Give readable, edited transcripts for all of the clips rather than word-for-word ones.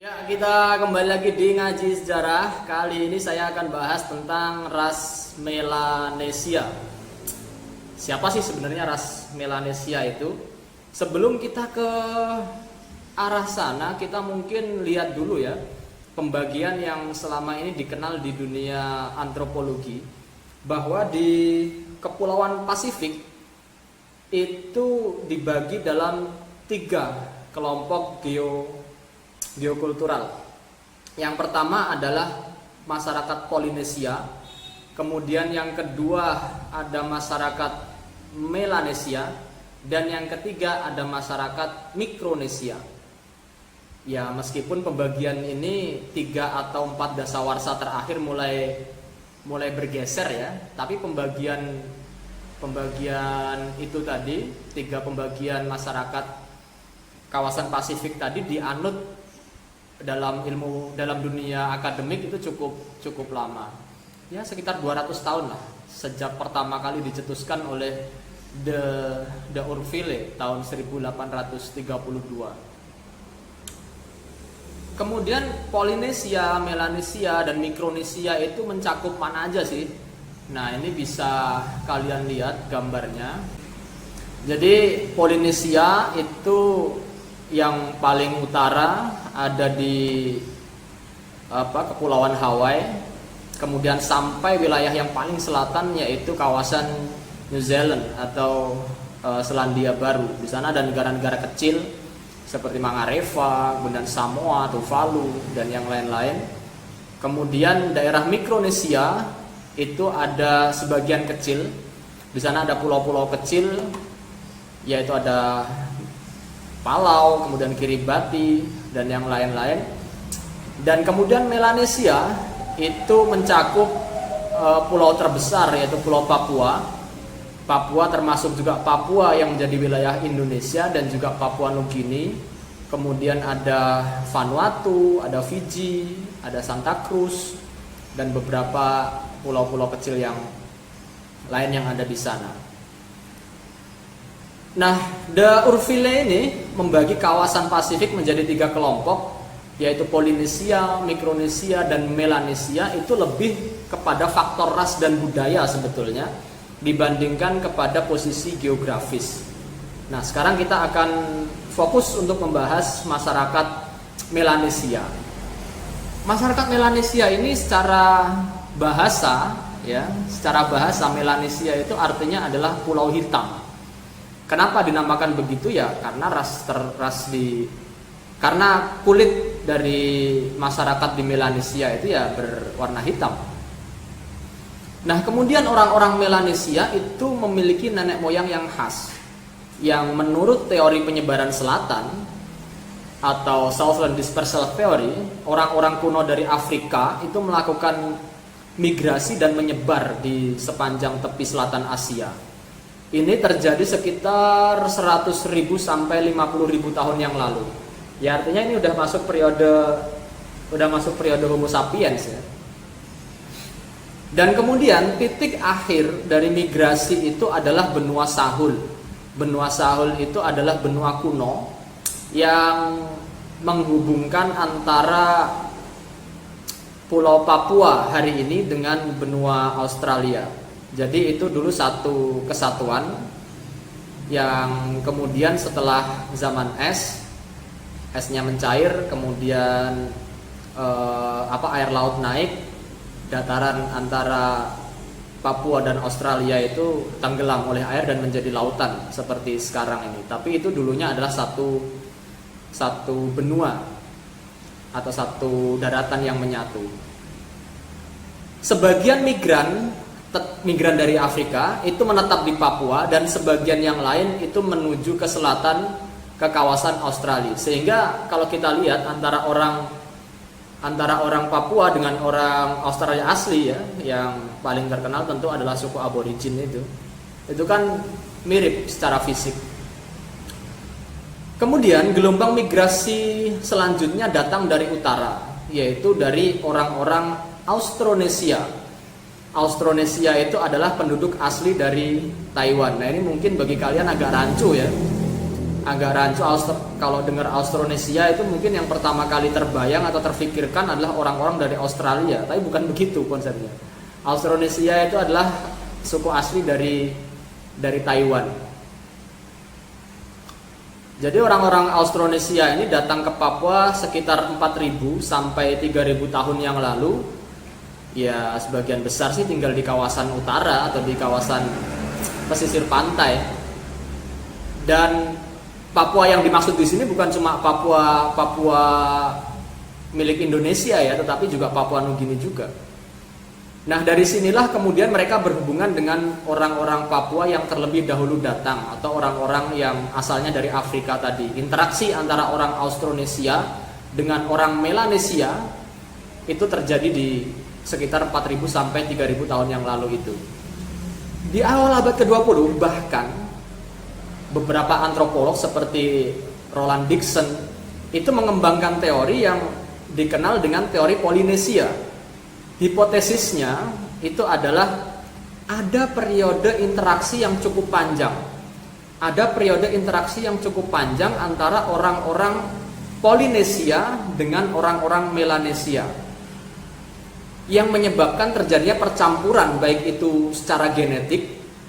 Ya, kita kembali lagi di ngaji sejarah. Kali ini saya akan bahas tentang ras Melanesia. Siapa sih sebenarnya ras Melanesia itu? Sebelum kita ke arah sana, kita mungkin lihat dulu ya pembagian yang selama ini dikenal di dunia antropologi, bahwa di Kepulauan Pasifik itu dibagi dalam 3 kelompok geokultural. Yang pertama adalah masyarakat Polinesia, kemudian yang kedua ada masyarakat Melanesia, dan yang ketiga ada masyarakat Mikronesia. Ya, meskipun pembagian ini 3 atau 4 dasawarsa terakhir mulai bergeser ya, tapi pembagian itu tadi, 3 pembagian masyarakat kawasan Pasifik tadi dianut dalam dunia akademik itu cukup lama. Ya, sekitar 200 tahun lah sejak pertama kali dicetuskan oleh de Urville tahun 1832. Kemudian Polinesia, Melanesia dan Mikronesia itu mencakup mana aja sih? Nah, ini bisa kalian lihat gambarnya. Jadi Polinesia itu yang paling utara ada di Kepulauan Hawaii, kemudian sampai wilayah yang paling selatan yaitu kawasan New Zealand atau Selandia Baru. Di sana ada negara-negara kecil seperti Mangareva, kemudian Samoa, Tuvalu dan yang lain-lain. Kemudian daerah Mikronesia itu ada sebagian kecil. Di sana ada pulau-pulau kecil, yaitu ada Palau, kemudian Kiribati dan yang lain-lain. Dan kemudian Melanesia itu mencakup pulau terbesar yaitu Pulau Papua. Papua termasuk juga Papua yang menjadi wilayah Indonesia dan juga Papua Nugini. Kemudian ada Vanuatu, ada Fiji, ada Santa Cruz dan beberapa pulau-pulau kecil yang lain yang ada di sana. Nah, de Urville ini membagi kawasan Pasifik menjadi 3 kelompok, yaitu Polinesia, Mikronesia, dan Melanesia. Itu lebih kepada faktor ras dan budaya sebetulnya dibandingkan kepada posisi geografis. Nah, sekarang kita akan fokus untuk membahas masyarakat Melanesia. Masyarakat Melanesia ini secara bahasa Melanesia itu artinya adalah pulau hitam. Kenapa dinamakan begitu ya? Karena kulit dari masyarakat di Melanesia itu ya berwarna hitam. Nah, kemudian orang-orang Melanesia itu memiliki nenek moyang yang khas, yang menurut teori penyebaran selatan atau Southern Dispersal Theory, orang-orang kuno dari Afrika itu melakukan migrasi dan menyebar di sepanjang tepi selatan Asia. Ini terjadi sekitar 100.000 sampai 50.000 tahun yang lalu. Ya, artinya ini udah masuk periode Homo sapiens ya. Dan kemudian titik akhir dari migrasi itu adalah benua Sahul. Benua Sahul itu adalah benua kuno yang menghubungkan antara Pulau Papua hari ini dengan benua Australia. Jadi itu dulu satu kesatuan yang kemudian setelah zaman esnya mencair, kemudian air laut naik, dataran antara Papua dan Australia itu tenggelam oleh air dan menjadi lautan seperti sekarang ini. Tapi itu dulunya adalah satu benua atau satu daratan yang menyatu. Sebagian migran dari Afrika itu menetap di Papua dan sebagian yang lain itu menuju ke selatan ke kawasan Australia. Sehingga kalau kita lihat antara orang Papua dengan orang Australia asli ya, yang paling terkenal tentu adalah suku aborigin itu kan mirip secara fisik. Kemudian gelombang migrasi selanjutnya datang dari utara, yaitu dari orang-orang Austronesia. Austronesia itu adalah penduduk asli dari Taiwan. Nah, ini mungkin bagi kalian agak rancu ya. agak rancu. Kalau dengar Austronesia itu mungkin yang pertama kali terbayang atau terfikirkan adalah orang-orang dari Australia, tapi bukan begitu konsepnya. Austronesia itu adalah suku asli dari Taiwan. Jadi orang-orang Austronesia ini datang ke Papua sekitar 4.000 sampai 3.000 tahun yang lalu. Ya sebagian besar sih tinggal di kawasan utara atau di kawasan pesisir pantai. Dan Papua yang dimaksud di sini bukan cuma Papua milik Indonesia ya, tetapi juga Papua Nugini juga. Nah dari sinilah kemudian mereka berhubungan dengan orang-orang Papua yang terlebih dahulu datang atau orang-orang yang asalnya dari Afrika tadi. Interaksi antara orang Austronesia dengan orang Melanesia itu terjadi di sekitar 4.000 sampai 3.000 tahun yang lalu itu. Di awal abad ke-20 bahkan beberapa antropolog seperti Roland Dixon itu mengembangkan teori yang dikenal dengan teori Polinesia. Hipotesisnya itu adalah ada periode interaksi yang cukup panjang. Ada periode interaksi yang cukup panjang antara orang-orang Polinesia dengan orang-orang Melanesia yang menyebabkan terjadinya percampuran, baik itu secara genetik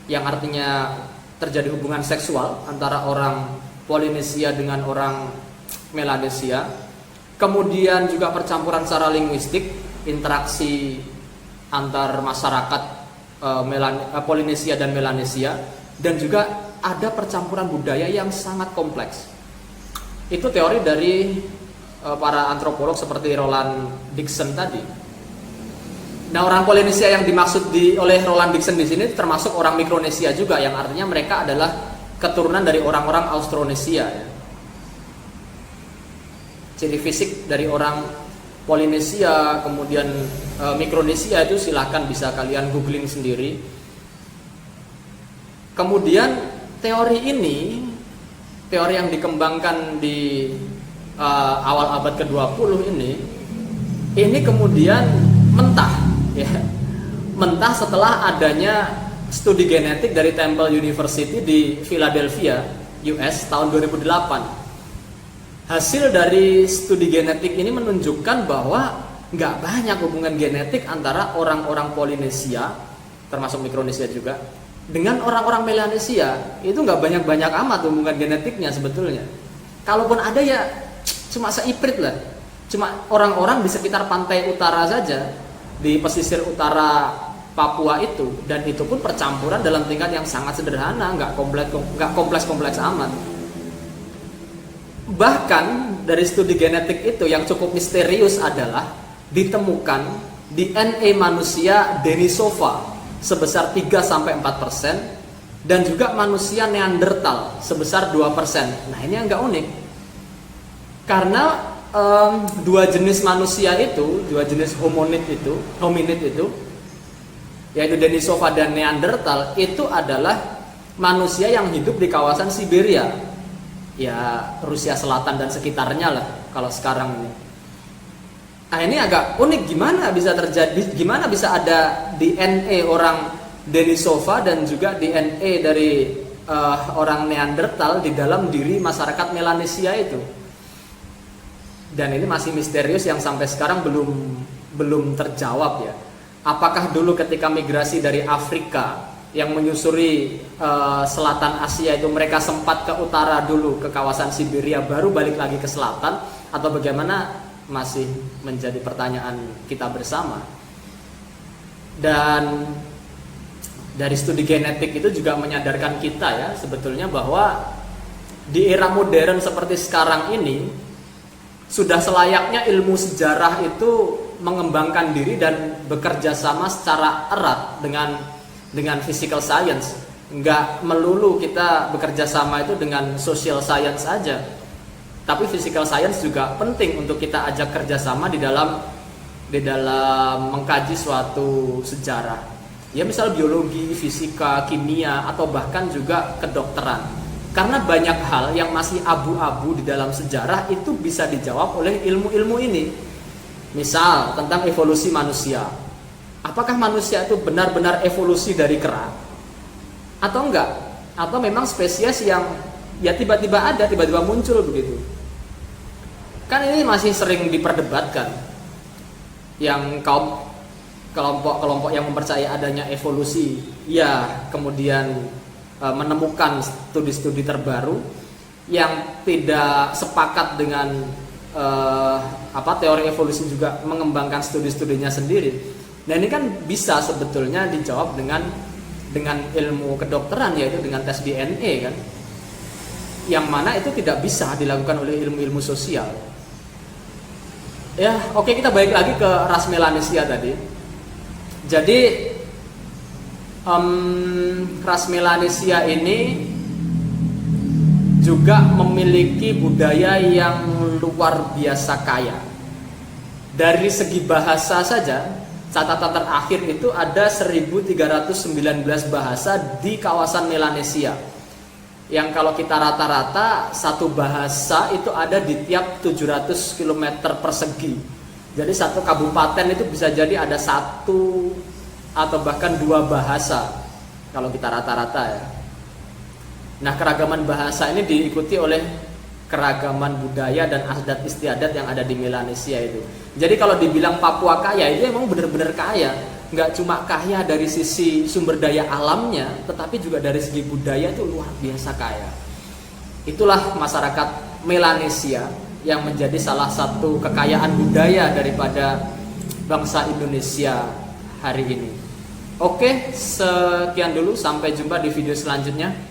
yang artinya terjadi hubungan seksual antara orang Polinesia dengan orang Melanesia, kemudian juga percampuran secara linguistik, interaksi antar masyarakat Polinesia dan Melanesia, dan juga ada percampuran budaya yang sangat kompleks. Itu teori dari para antropolog seperti Roland Dixon tadi. Nah, orang Polinesia yang dimaksud oleh Roland Dixon di sini termasuk orang Mikronesia juga, yang artinya mereka adalah keturunan dari orang-orang Austronesia. Ya. Ciri fisik dari orang Polinesia, kemudian Mikronesia itu silahkan bisa kalian googling sendiri. Kemudian teori yang dikembangkan di awal abad ke-20 ini kemudian mentah setelah adanya studi genetik dari Temple University di Philadelphia, US tahun 2008. Hasil dari studi genetik ini menunjukkan bahwa nggak banyak hubungan genetik antara orang-orang Polinesia, termasuk Mikronesia juga, dengan orang-orang Melanesia. Itu nggak banyak-banyak amat hubungan genetiknya sebetulnya. Kalaupun ada ya cuma seiprit lah, cuma orang-orang di sekitar pantai utara saja, di pesisir utara Papua itu, dan itu pun percampuran dalam tingkat yang sangat sederhana, nggak kompleks amat. Bahkan dari studi genetik itu yang cukup misterius adalah ditemukan DNA manusia Denisova sebesar 3-4% dan juga manusia Neanderthal sebesar 2%. Nah ini yang nggak unik, karena dua jenis manusia itu, dua jenis hominid itu, yaitu Denisova dan Neanderthal, itu adalah manusia yang hidup di kawasan Siberia, ya Rusia Selatan dan sekitarnya lah kalau sekarang ini. Nah ini agak unik, gimana bisa ada DNA orang Denisova dan juga DNA dari orang Neanderthal di dalam diri masyarakat Melanesia itu. Dan ini masih misterius yang sampai sekarang belum terjawab ya. Apakah dulu ketika migrasi dari Afrika yang menyusuri selatan Asia itu mereka sempat ke utara dulu ke kawasan Siberia baru balik lagi ke selatan, atau bagaimana, masih menjadi pertanyaan kita bersama. Dan dari studi genetik itu juga menyadarkan kita ya sebetulnya bahwa di era modern seperti sekarang ini sudah selayaknya ilmu sejarah itu mengembangkan diri dan bekerja sama secara erat dengan physical science. Enggak melulu kita bekerja sama itu dengan social science saja, tapi physical science juga penting untuk kita ajak kerjasama di dalam mengkaji suatu sejarah. Ya misal biologi, fisika, kimia, atau bahkan juga kedokteran. Karena banyak hal yang masih abu-abu di dalam sejarah itu bisa dijawab oleh ilmu-ilmu ini. Misal tentang evolusi manusia. Apakah manusia itu benar-benar evolusi dari kera? Atau enggak? Atau memang spesies yang ya tiba-tiba ada, tiba-tiba muncul begitu. Kan ini masih sering diperdebatkan. Yang kelompok yang mempercayai adanya evolusi, ya kemudian menemukan studi-studi terbaru yang tidak sepakat dengan teori evolusi juga mengembangkan studi-studinya sendiri. Nah ini kan bisa sebetulnya dijawab dengan ilmu kedokteran, yaitu dengan tes DNA kan, yang mana itu tidak bisa dilakukan oleh ilmu-ilmu sosial. Ya oke, kita balik lagi ke ras Melanesia tadi. Jadi ras Melanesia ini juga memiliki budaya yang luar biasa kaya. Dari segi bahasa saja, catatan terakhir itu ada 1319 bahasa di kawasan Melanesia. Yang kalau kita rata-rata satu bahasa itu ada di tiap 700 km persegi. Jadi satu kabupaten itu bisa jadi ada satu atau bahkan dua bahasa kalau kita rata-rata ya. Nah keragaman bahasa ini diikuti oleh keragaman budaya dan adat istiadat yang ada di Melanesia itu. Jadi kalau dibilang Papua kaya, itu emang benar-benar kaya. Nggak cuma kaya dari sisi sumber daya alamnya, tetapi juga dari segi budaya itu luar biasa kaya. Itulah masyarakat Melanesia yang menjadi salah satu kekayaan budaya daripada bangsa Indonesia hari ini. Oke, sekian dulu, sampai jumpa di video selanjutnya.